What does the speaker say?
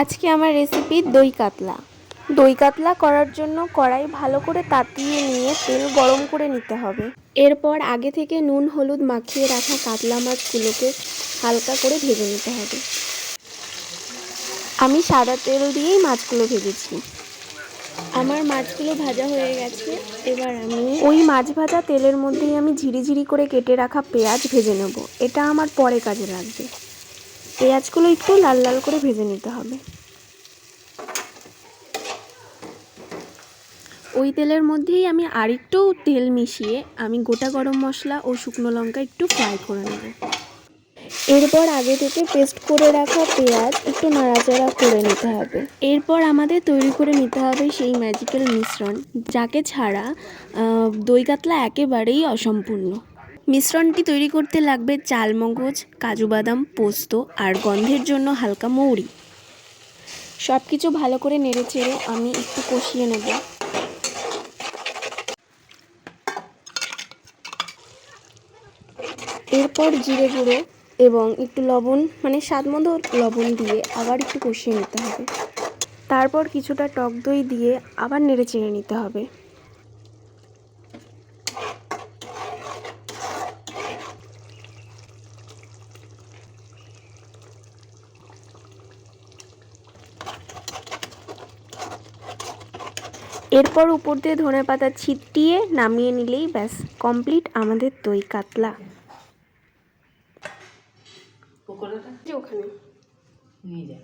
আজকে আমার রেসিপি দই কাতলা। দই কাতলা করার জন্য কড়াই ভালো করে তাতিয়ে নিয়ে তেল গরম করে নিতে হবে। এরপর আগে থেকে নুন হলুদ মাখিয়ে রাখা কাতলা মাছগুলোকে হালকা করে ভেজে নিতে হবে। আমি সাদা তেল দিয়েই মাছগুলো ভেজেছি। আমার মাছগুলো ভাজা হয়ে গেছে। এবার আমি ওই মাছ ভাজা তেলের মধ্যেই আমি ঝিরিঝিরি করে কেটে রাখা পেঁয়াজ ভেজে নেব। এটা আমার পরে কাজে লাগবে। পেঁয়াজগুলো একটু লাল লাল করে ভেজে নিতে হবে। ওই তেলের মধ্যেই আমি আরেকটু তেল মিশিয়ে আমি গোটা গরম মশলা ও শুকনো লঙ্কা একটু ফ্রাই করে নেব। এরপর আগে থেকে পেস্ট করে রাখা পেঁয়াজ একটু নাড়াচাড়া করে নিতে হবে। এরপর আমাদের তৈরি করে নিতে হবে সেই ম্যাজিক্যাল মিশ্রণ, যাকে ছাড়া দই কাতলা একেবারেই অসম্পূর্ণ। মিশ্রণটি তৈরি করতে লাগবে চালমগজ, কাজু বাদাম, পোস্ত আর গন্ধের জন্য হালকা মৌরি। সব কিছু ভালো করে নেড়ে চেড়ে আমি একটু কষিয়ে নেব। এরপর জিরে গুঁড়ো এবং একটু লবণ স্বাদ মতো লবণ দিয়ে আবার একটু কষিয়ে নিতে হবে। তারপর কিছুটা টক দই দিয়ে আবার নেড়ে চেড়ে নিতে হবে। এরপর উপর দিয়ে ধনেপাতা ছিটিয়ে নামিয়ে নিলেই ব্যাস কমপ্লিট আমাদের দই কাতলা। ওখানে নিয়ে যায়।